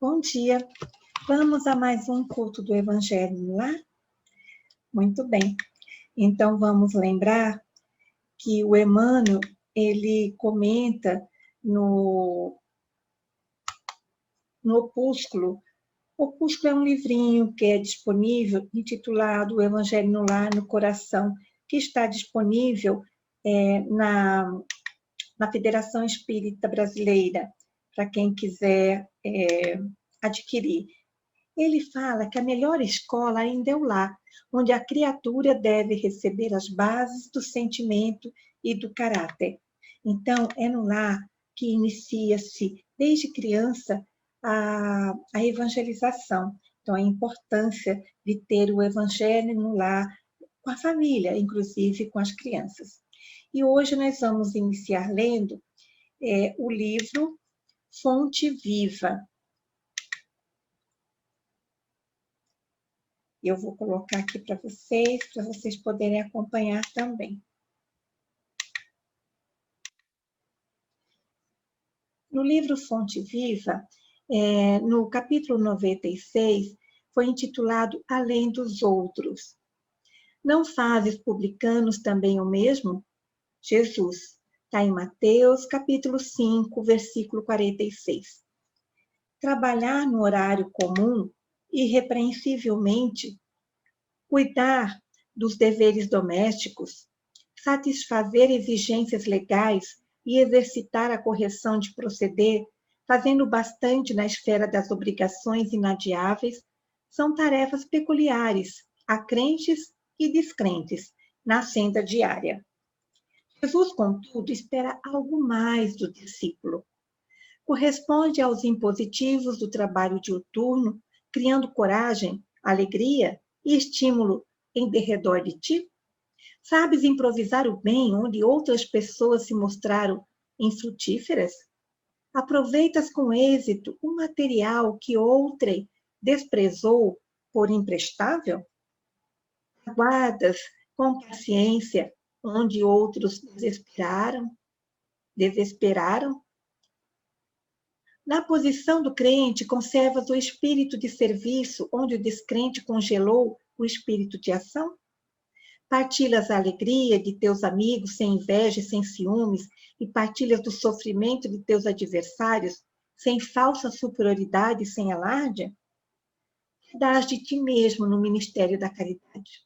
Bom dia. Vamos a mais um culto do Evangelho no Lar? Muito bem. Então, vamos lembrar que o Emmanuel, ele comenta no Opúsculo. O Opúsculo é um livrinho que é disponível, intitulado O Evangelho no Lar, no Coração, que está disponível na Federação Espírita Brasileira, para quem quiser adquirir. Ele fala que a melhor escola ainda é o lar, onde a criatura deve receber as bases do sentimento e do caráter. Então, é no lar que inicia-se, desde criança, a evangelização. Então, a importância de ter o evangelho no lar, com a família, inclusive com as crianças. E hoje nós vamos iniciar lendo o livro Fonte Viva. Eu vou colocar aqui para vocês poderem acompanhar também. No livro Fonte Viva, no capítulo 96, foi intitulado Além dos Outros. Não fazes publicanos também o mesmo? Jesus, está em Mateus, capítulo 5, versículo 46. Trabalhar no horário comum, irrepreensivelmente, cuidar dos deveres domésticos, satisfazer exigências legais e exercitar a correção de proceder, fazendo bastante na esfera das obrigações inadiáveis, são tarefas peculiares a crentes e descrentes na senda diária. Jesus, contudo, espera algo mais do discípulo. Corresponde aos impositivos do trabalho diuturno, criando coragem, alegria e estímulo em derredor de ti? Sabes improvisar o bem onde outras pessoas se mostraram infrutíferas? Aproveitas com êxito o material que outrem desprezou por imprestável? Aguardas com paciência onde outros desesperaram? Na posição do crente, conservas o espírito de serviço, onde o descrente congelou o espírito de ação? Partilhas a alegria de teus amigos sem inveja e sem ciúmes, e partilhas do sofrimento de teus adversários sem falsa superioridade e sem alarde? Dás de ti mesmo no ministério da caridade.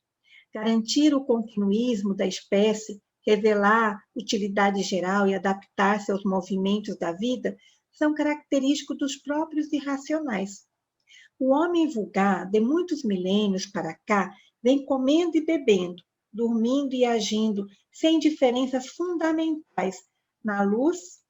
Garantir o continuismo da espécie, revelar utilidade geral e adaptar-se aos movimentos da vida são característicos dos próprios irracionais. O homem vulgar, de muitos milênios para cá, vem comendo e bebendo, dormindo e agindo, sem diferenças fundamentais, na luz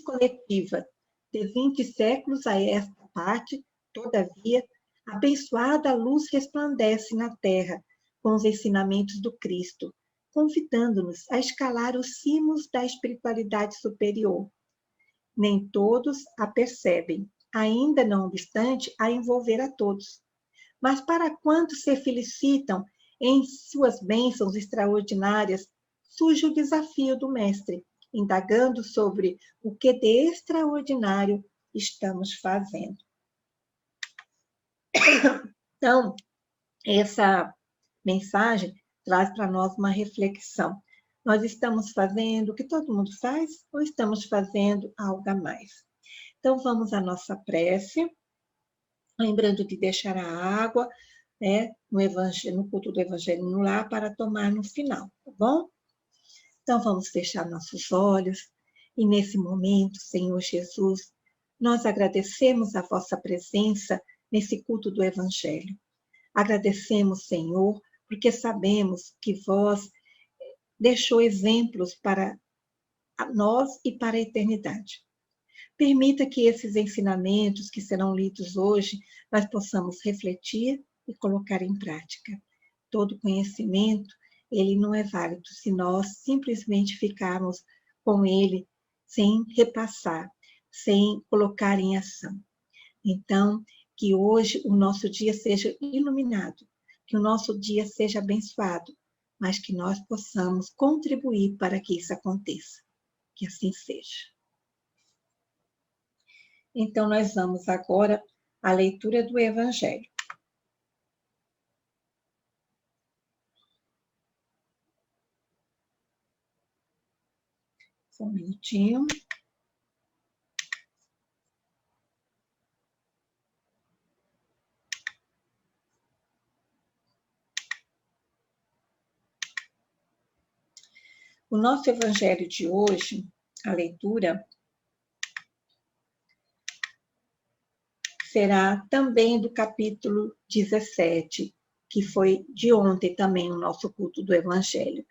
coletiva. De 20 séculos a esta parte, todavia, abençoada luz resplandece na terra, com os ensinamentos do Cristo, convidando-nos a escalar os cimos da espiritualidade superior. Nem todos a percebem, ainda não obstante a envolver a todos. Mas para quantos se felicitam em suas bênçãos extraordinárias, surge o desafio do Mestre, indagando sobre o que de extraordinário estamos fazendo. Então, essa mensagem traz para nós uma reflexão. Nós estamos fazendo o que todo mundo faz ou estamos fazendo algo a mais? Então, vamos à nossa prece, lembrando de deixar a água, no culto do Evangelho no lar, para tomar no final, tá bom? Então, vamos fechar nossos olhos e, nesse momento, Senhor Jesus, nós agradecemos a vossa presença nesse culto do Evangelho. Agradecemos, Senhor, porque sabemos que vós deixou exemplos para nós e para a eternidade. Permita que esses ensinamentos que serão lidos hoje, nós possamos refletir e colocar em prática. Todo conhecimento, ele não é válido se nós simplesmente ficarmos com ele sem repassar, sem colocar em ação. Então, que hoje o nosso dia seja iluminado, que o nosso dia seja abençoado, mas que nós possamos contribuir para que isso aconteça. Que assim seja. Então, nós vamos agora à leitura do Evangelho. Só um minutinho. O nosso Evangelho de hoje, a leitura, será também do capítulo 17, que foi de ontem também o nosso culto do Evangelho.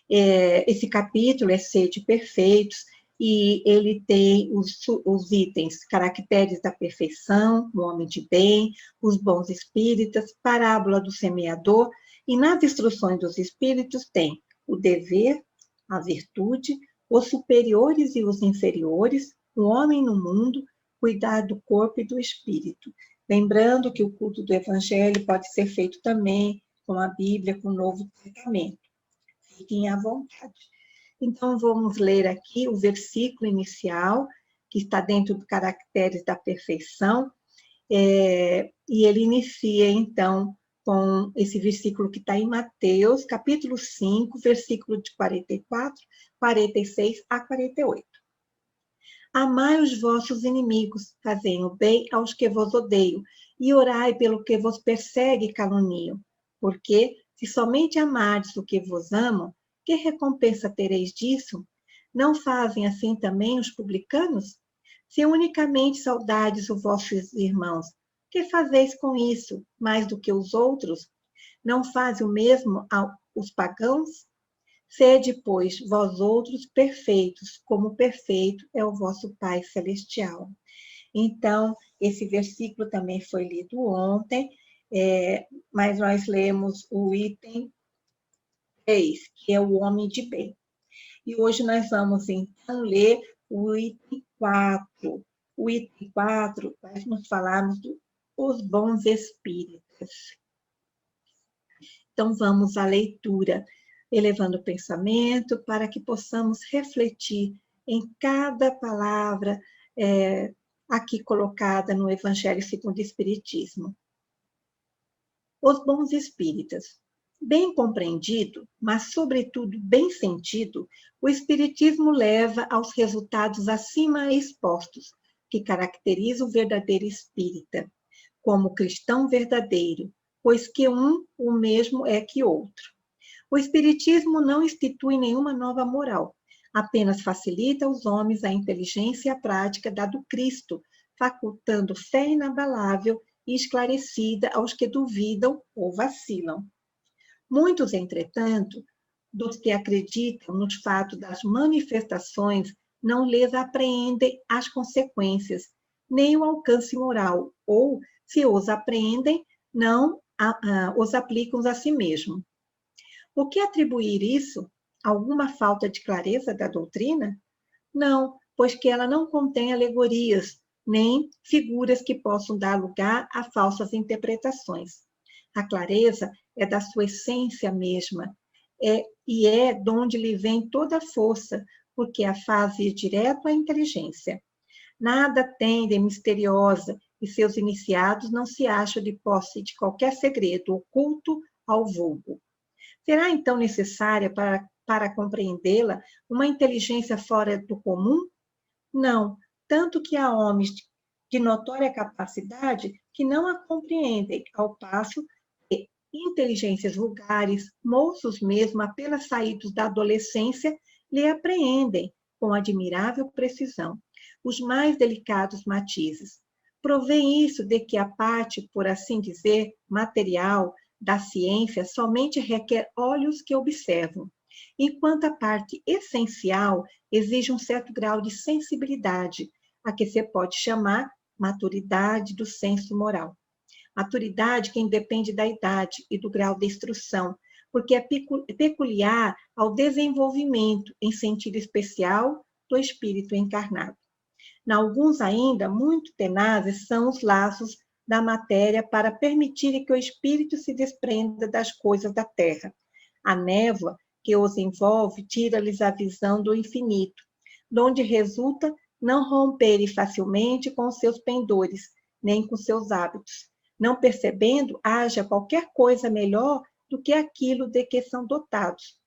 Esse capítulo é Sede Perfeitos, e ele tem os itens, caracteres da perfeição, o homem de bem, os bons espíritas, parábola do semeador, e nas instruções dos espíritos tem o dever, a virtude, os superiores e os inferiores, o homem no mundo, cuidar do corpo e do espírito. Lembrando que o culto do Evangelho pode ser feito também com a Bíblia, com o Novo Testamento. Fiquem à vontade. Então, vamos ler aqui o versículo inicial, que está dentro dos caracteres da perfeição, e ele inicia, então, com esse versículo que está em Mateus, capítulo 5, versículo de 44, 46 a 48. Amai os vossos inimigos, fazei o bem aos que vos odeiam, e orai pelo que vos persegue e caluniam. Porque, se somente amardes o que vos amam, que recompensa tereis disso? Não fazem assim também os publicanos? Se unicamente saudades os vossos irmãos, que fazeis com isso, mais do que os outros? Não fazem o mesmo aos pagãos? Sede, pois, vós outros perfeitos, como perfeito é o vosso Pai Celestial. Então, esse versículo também foi lido ontem, mas nós lemos o item 3, que é o homem de bem. E hoje nós vamos, então, ler o item 4. O item 4, nós vamos falarmos dos bons espíritos. Então, vamos à leitura, elevando o pensamento para que possamos refletir em cada palavra aqui colocada no Evangelho segundo o Espiritismo. Os bons espíritas. Bem compreendido, mas sobretudo bem sentido, o Espiritismo leva aos resultados acima expostos, que caracteriza o verdadeiro espírita, como cristão verdadeiro, pois que o mesmo é que outro. O Espiritismo não institui nenhuma nova moral, apenas facilita aos homens a inteligência e a prática da do Cristo, facultando fé inabalável e esclarecida aos que duvidam ou vacilam. Muitos, entretanto, dos que acreditam nos fatos das manifestações, não lhes apreendem as consequências, nem o alcance moral, ou, se os apreendem, não os aplicam a si mesmo. O que atribuir isso? Alguma falta de clareza da doutrina? Não, pois que ela não contém alegorias, nem figuras que possam dar lugar a falsas interpretações. A clareza é da sua essência mesma, e é de onde lhe vem toda a força, porque a faz ir direto à inteligência. Nada tem de misteriosa, e seus iniciados não se acham de posse de qualquer segredo oculto ao vulgo. Será então necessária para compreendê-la uma inteligência fora do comum? Não, tanto que há homens de notória capacidade que não a compreendem, ao passo que inteligências vulgares, moços mesmo apenas saídos da adolescência, lhe apreendem com admirável precisão os mais delicados matizes. Provém isso de que a parte, por assim dizer, material da ciência somente requer olhos que observam, enquanto a parte essencial exige um certo grau de sensibilidade, a que se pode chamar maturidade do senso moral. Maturidade que independe da idade e do grau de instrução, porque é peculiar ao desenvolvimento, em sentido especial, do espírito encarnado. Alguns ainda, muito tenazes, são os laços da matéria para permitirem que o espírito se desprenda das coisas da terra. A névoa que os envolve tira-lhes a visão do infinito, de onde resulta não romperem facilmente com seus pendores, nem com seus hábitos. Não percebendo, haja qualquer coisa melhor do que aquilo de que são dotados.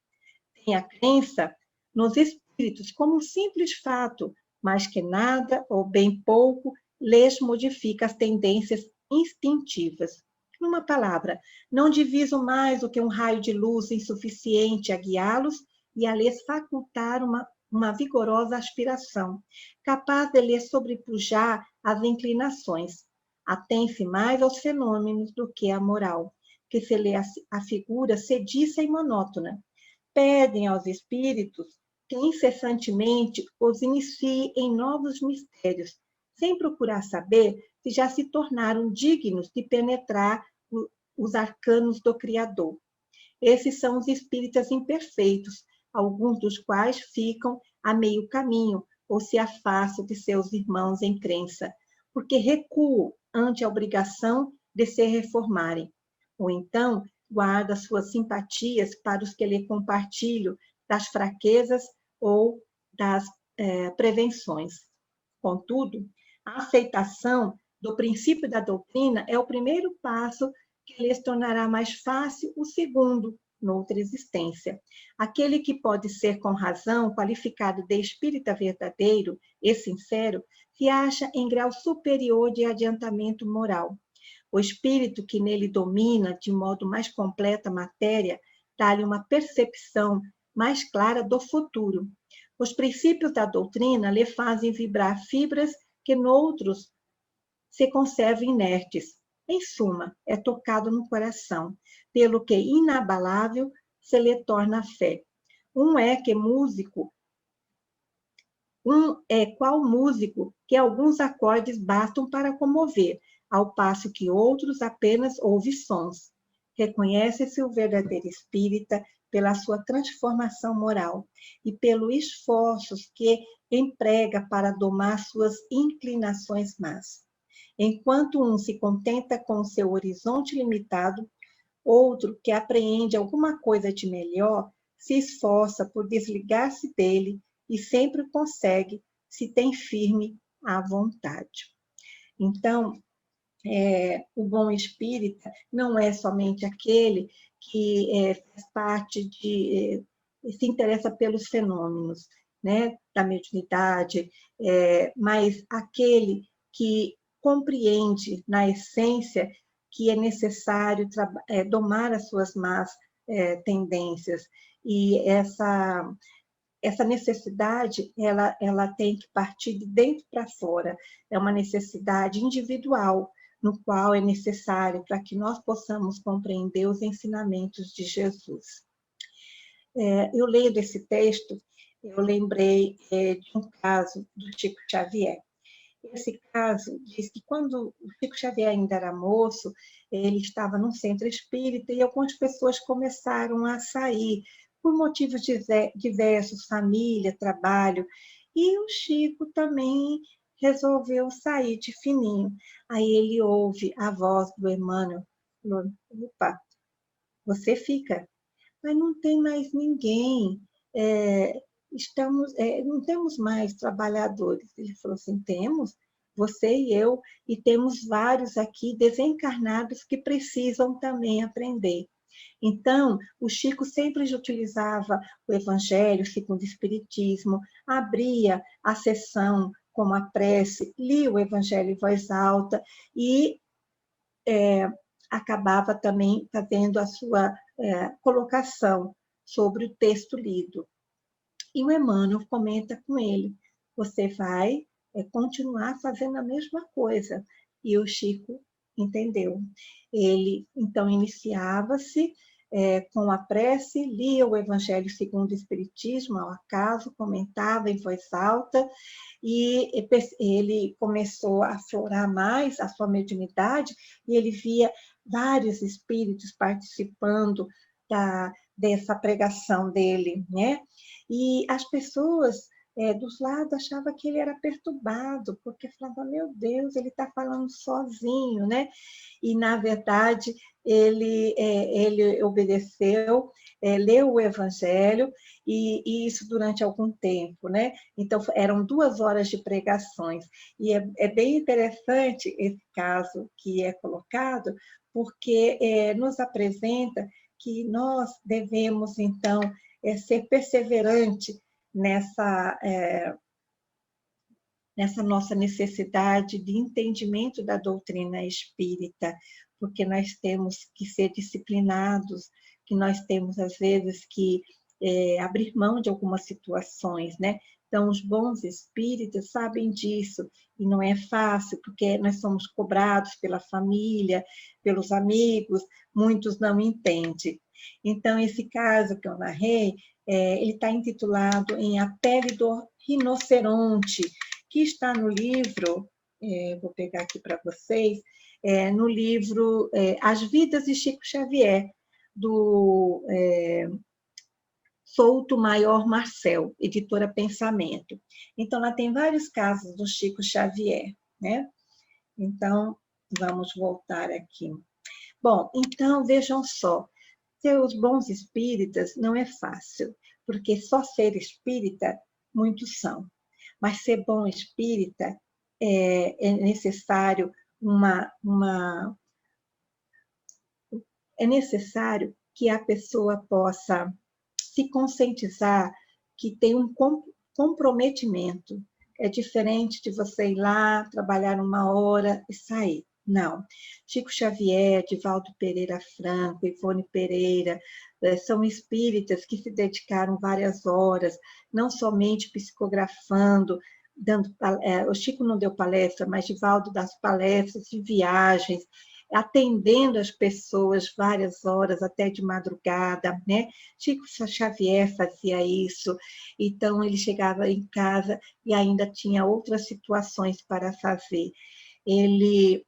Tem a crença nos espíritos como um simples fato, mas que nada ou bem pouco lhes modifica as tendências instintivas. Numa palavra, não diviso mais do que um raio de luz insuficiente a guiá-los e a lhes facultar uma vigorosa aspiração, capaz de lhes sobrepujar as inclinações. Atém-se mais aos fenômenos do que à moral, que se lhe afigura sediça e monótona. Pedem aos espíritos que incessantemente os inicie em novos mistérios, sem procurar saber se já se tornaram dignos de penetrar os arcanos do Criador. Esses são os espíritas imperfeitos, alguns dos quais ficam a meio caminho ou se afastam de seus irmãos em crença, porque recuam ante a obrigação de se reformarem. Ou então, guarda suas simpatias para os que lhe compartilham das fraquezas ou das prevenções. Contudo, a aceitação do princípio da doutrina é o primeiro passo que lhes tornará mais fácil o segundo, noutra existência. Aquele que pode ser com razão qualificado de espírita verdadeiro e sincero, se acha em grau superior de adiantamento moral. O espírito que nele domina de modo mais completo a matéria, dá-lhe uma percepção mais clara do futuro. Os princípios da doutrina lhe fazem vibrar fibras que noutros se conservam inertes. Em suma, é tocado no coração, pelo que inabalável se lhe torna a fé. Um é qual músico que alguns acordes bastam para comover, ao passo que outros apenas ouve sons. Reconhece-se o verdadeiro espírita pela sua transformação moral e pelos esforços que emprega para domar suas inclinações más. Enquanto um se contenta com o seu horizonte limitado, outro que apreende alguma coisa de melhor se esforça por desligar-se dele e sempre consegue se tem firme à vontade. Então, o bom espírita não é somente aquele que faz parte se interessa pelos fenômenos, né, da mediunidade, mas aquele que compreende na essência que é necessário domar as suas más tendências, e essa necessidade, ela tem que partir de dentro para fora, é uma necessidade individual, no qual é necessário para que nós possamos compreender os ensinamentos de Jesus. Eu lendo esse texto, eu lembrei de um caso do Chico Xavier. Esse caso diz que quando o Chico Xavier ainda era moço, ele estava num centro espírita e algumas pessoas começaram a sair por motivos diversos, família, trabalho, e o Chico também resolveu sair de fininho. Aí ele ouve a voz do Emmanuel, falou, opa, você fica, mas não tem mais ninguém, não temos mais trabalhadores. Ele falou assim, temos, você e eu, e temos vários aqui desencarnados que precisam também aprender. Então, o Chico sempre utilizava o Evangelho segundo o Espiritismo, abria a sessão com a prece, lia o Evangelho em voz alta e acabava também fazendo a sua colocação sobre o texto lido. E o Emmanuel comenta com ele, você vai continuar fazendo a mesma coisa. E o Chico entendeu. Ele, então, iniciava-se com a prece, lia o Evangelho segundo o Espiritismo, ao acaso, comentava em voz alta, e ele começou a aflorar mais a sua mediunidade, e ele via vários espíritos participando dessa pregação dele, né? E as pessoas dos lados achava que ele era perturbado, porque falava, meu Deus, ele está falando sozinho, né? E, na verdade, ele obedeceu, leu o Evangelho, e isso durante algum tempo, né? Então, eram 2 horas de pregações. E é bem interessante esse caso que é colocado, porque nos apresenta que nós devemos, então, ser perseverante nessa nossa necessidade de entendimento da doutrina espírita, porque nós temos que ser disciplinados, que nós temos, às vezes, que abrir mão de algumas situações, né? Então, os bons espíritas sabem disso, e não é fácil, porque nós somos cobrados pela família, pelos amigos, muitos não entendem. Então, esse caso que eu narrei, ele está intitulado em A Pele do Rinoceronte, que está no livro, vou pegar aqui para vocês, no livro As Vidas de Chico Xavier, do Souto Maior Marcel, editora Pensamento. Então, lá tem vários casos do Chico Xavier, né? Então, vamos voltar aqui. Bom, então, vejam só, ser os bons espíritas não é fácil, porque só ser espírita, muitos são. Mas ser bom espírita é necessário é necessário que a pessoa possa se conscientizar que tem um comprometimento. É diferente de você ir lá, trabalhar 1 hora e sair. Não. Chico Xavier, Divaldo Pereira Franco, Ivone Pereira, são espíritas que se dedicaram várias horas, não somente psicografando, o Chico não deu palestra, mas Divaldo das palestras de viagens, atendendo as pessoas várias horas, até de madrugada, né? Chico Xavier fazia isso, então ele chegava em casa e ainda tinha outras situações para fazer. Ele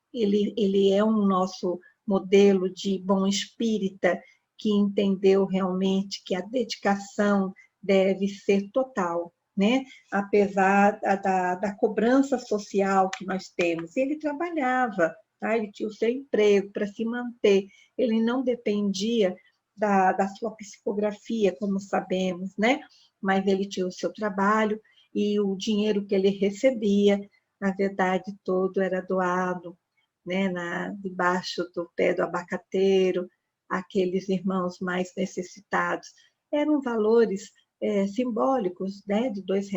é um nosso modelo de bom espírita que entendeu realmente que a dedicação deve ser total, né? Apesar da cobrança social que nós temos. Ele trabalhava, tá? Ele tinha o seu emprego para se manter, ele não dependia da sua psicografia, como sabemos, né? Mas ele tinha o seu trabalho e o dinheiro que ele recebia, na verdade, todo era doado, né? Debaixo do pé do abacateiro, aqueles irmãos mais necessitados. Eram valores simbólicos, né? De R$ 2,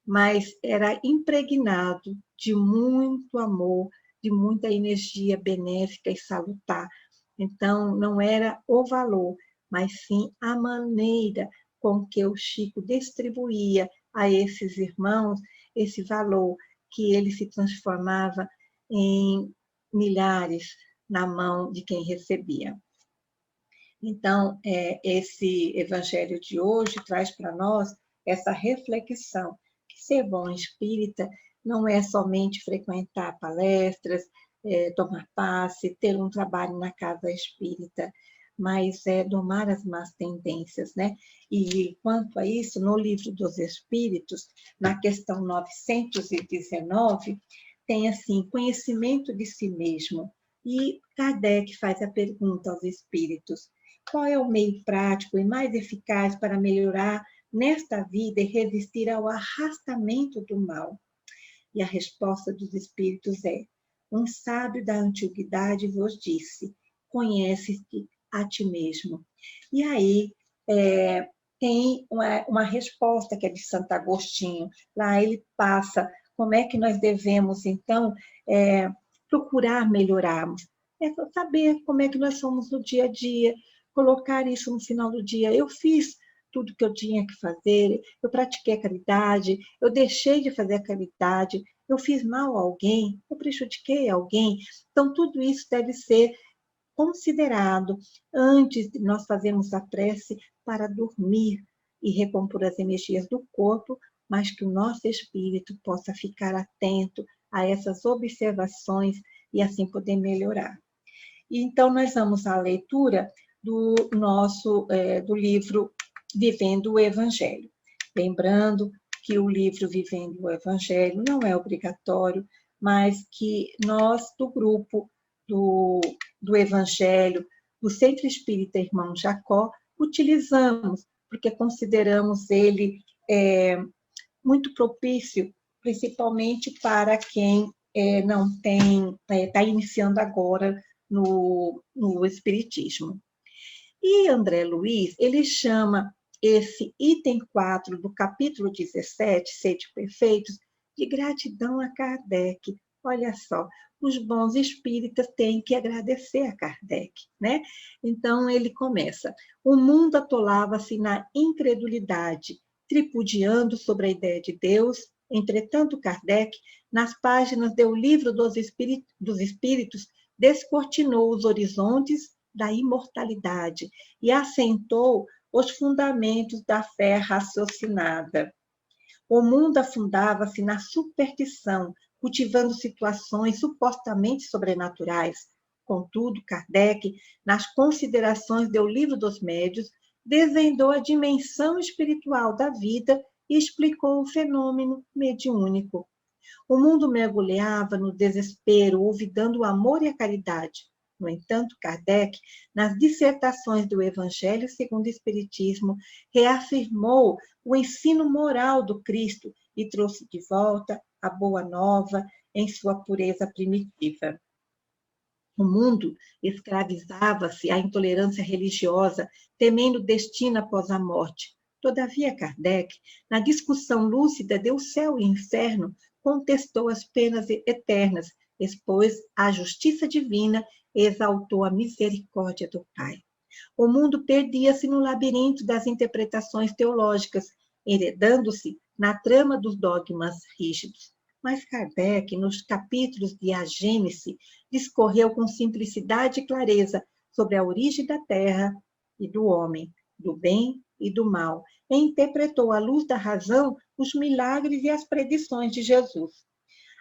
mas era impregnado de muito amor, de muita energia benéfica e salutar. Então, não era o valor, mas sim a maneira com que o Chico distribuía a esses irmãos esse valor, que ele se transformava em milhares na mão de quem recebia. Então, esse evangelho de hoje traz para nós essa reflexão, que ser bom espírita não é somente frequentar palestras, tomar passe, ter um trabalho na casa espírita, mas é domar as más tendências, né? E quanto a isso, no Livro dos Espíritos, na questão 919, tem assim, conhecimento de si mesmo. E Kardec faz a pergunta aos espíritos: qual é o meio prático e mais eficaz para melhorar nesta vida e resistir ao arrastamento do mal? E a resposta dos espíritos é: um sábio da antiguidade vos disse, conhece-te a ti mesmo. E aí tem uma resposta que é de Santo Agostinho. Lá ele passa como é que nós devemos, então, procurar melhorarmos. É saber como é que nós somos no dia a dia, colocar isso no final do dia. Eu fiz tudo que eu tinha que fazer, eu pratiquei a caridade, eu deixei de fazer a caridade, eu fiz mal a alguém, eu prejudiquei alguém. Então, tudo isso deve ser considerado antes de nós fazermos a prece para dormir e recompor as energias do corpo, mas que o nosso espírito possa ficar atento a essas observações e assim poder melhorar. Então, nós vamos à leitura do livro Vivendo o Evangelho. Lembrando que o livro Vivendo o Evangelho não é obrigatório, mas que nós, do grupo do Evangelho, do Centro Espírita Irmão Jacó, utilizamos, porque consideramos ele muito propício, principalmente para quem não tem, está iniciando agora no Espiritismo. E André Luiz, ele chama esse item 4 do capítulo 17, Sede Perfeitos, de gratidão a Kardec. Olha só, os bons espíritas têm que agradecer a Kardec, né? Então, ele começa: o mundo atolava-se na incredulidade, tripudiando sobre a ideia de Deus. Entretanto, Kardec, nas páginas do Livro dos Espíritos, descortinou os horizontes da imortalidade e assentou os fundamentos da fé raciocinada. O mundo afundava-se na superstição, cultivando situações supostamente sobrenaturais. Contudo, Kardec, nas considerações do Livro dos Médiuns, desvendou a dimensão espiritual da vida e explicou o fenômeno mediúnico. O mundo mergulhava no desespero, olvidando o amor e a caridade. No entanto, Kardec, nas dissertações do Evangelho segundo o Espiritismo, reafirmou o ensino moral do Cristo e trouxe de volta a Boa Nova em sua pureza primitiva. O mundo escravizava-se à intolerância religiosa, temendo o destino após a morte. Todavia, Kardec, na discussão lúcida do céu e inferno, contestou as penas eternas, expôs a justiça divina e exaltou a misericórdia do Pai. O mundo perdia-se no labirinto das interpretações teológicas, enredando-se na trama dos dogmas rígidos. Mas Kardec, nos capítulos de A Gênese, discorreu com simplicidade e clareza sobre a origem da Terra e do homem, do bem e do mal, e interpretou à luz da razão os milagres e as predições de Jesus.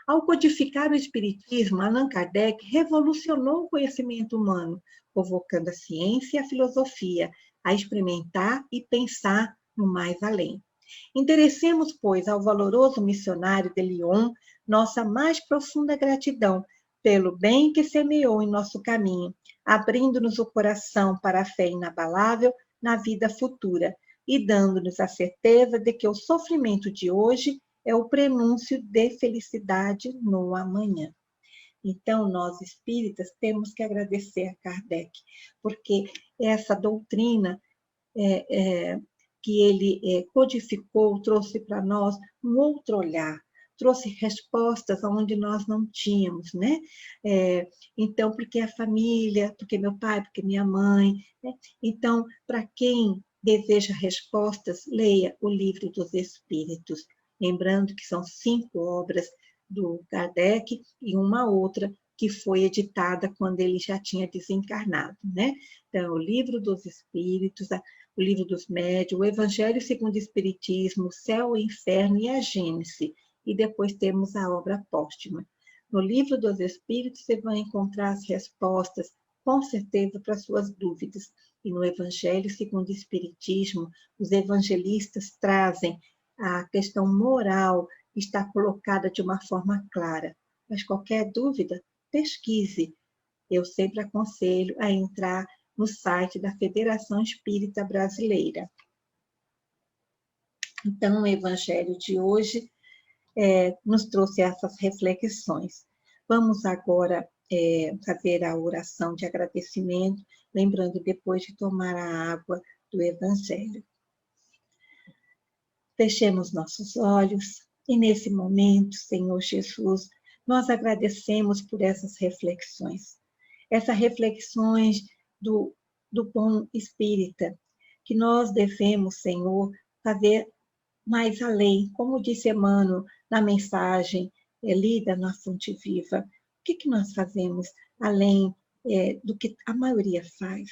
Ao codificar o Espiritismo, Allan Kardec revolucionou o conhecimento humano, convocando a ciência e a filosofia a experimentar e pensar no mais além. Interessemos, pois, ao valoroso missionário de Lyon nossa mais profunda gratidão pelo bem que semeou em nosso caminho, abrindo-nos o coração para a fé inabalável na vida futura e dando-nos a certeza de que o sofrimento de hoje é o prenúncio de felicidade no amanhã. Então, nós espíritas temos que agradecer a Kardec, porque essa doutrina que ele codificou trouxe para nós um outro olhar, trouxe respostas onde nós não tínhamos, né? Então, porque a família, porque meu pai, porque minha mãe, né? Então, para quem deseja respostas, leia o Livro dos Espíritos, lembrando que são 5 obras do Kardec e uma outra que foi editada quando ele já tinha desencarnado, né? Então, o Livro dos Espíritos, o Livro dos Médiuns, o Evangelho segundo o Espiritismo, o Céu e o Inferno e a Gênese. E depois temos a obra póstuma. No Livro dos Espíritos, você vai encontrar as respostas, com certeza, para suas dúvidas. E no Evangelho segundo o Espiritismo, os evangelistas trazem a questão moral, está colocada de uma forma clara. Mas qualquer dúvida, pesquise. Eu sempre aconselho a entrar no site da Federação Espírita Brasileira. Então, o Evangelho de hoje nos trouxe essas reflexões. Vamos agora fazer a oração de agradecimento, lembrando depois de tomar a água do Evangelho. Fechemos nossos olhos e nesse momento, Senhor Jesus, nós agradecemos por essas reflexões. Essas reflexões do bom espírita, que nós devemos, Senhor, fazer mais além, como disse Emmanuel na mensagem lida na Fonte Viva. O que nós fazemos além do que a maioria faz?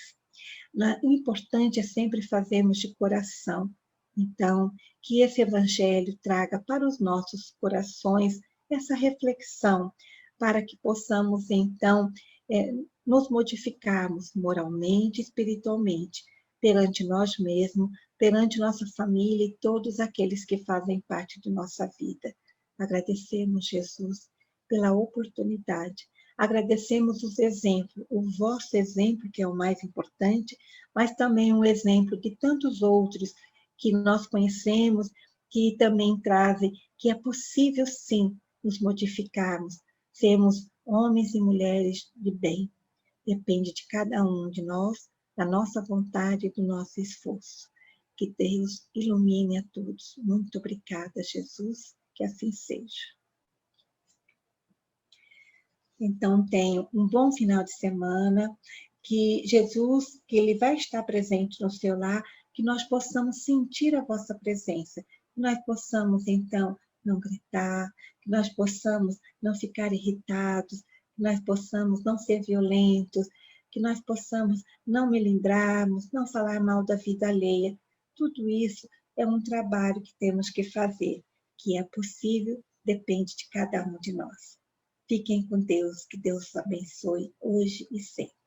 O importante é sempre fazermos de coração. Então, que esse Evangelho traga para os nossos corações essa reflexão, para que possamos, então, nos modificarmos moralmente e espiritualmente perante nós mesmos, perante nossa família e todos aqueles que fazem parte de nossa vida. Agradecemos, Jesus, pela oportunidade. Agradecemos os exemplos, o vosso exemplo, que é o mais importante, mas também um exemplo de tantos outros que nós conhecemos, que também trazem que é possível, sim, nos modificarmos, sermos homens e mulheres de bem. Depende de cada um de nós, da nossa vontade e do nosso esforço. Que Deus ilumine a todos. Muito obrigada, Jesus, que assim seja. Então, tenha um bom final de semana, que Jesus, que Ele vai estar presente no seu lar, que nós possamos sentir a vossa presença, que nós possamos, então, não gritar, que nós possamos não ficar irritados, que nós possamos não ser violentos, que nós possamos não melindrarmos, não falar mal da vida alheia. Tudo isso é um trabalho que temos que fazer, que é possível, depende de cada um de nós. Fiquem com Deus, que Deus os abençoe hoje e sempre.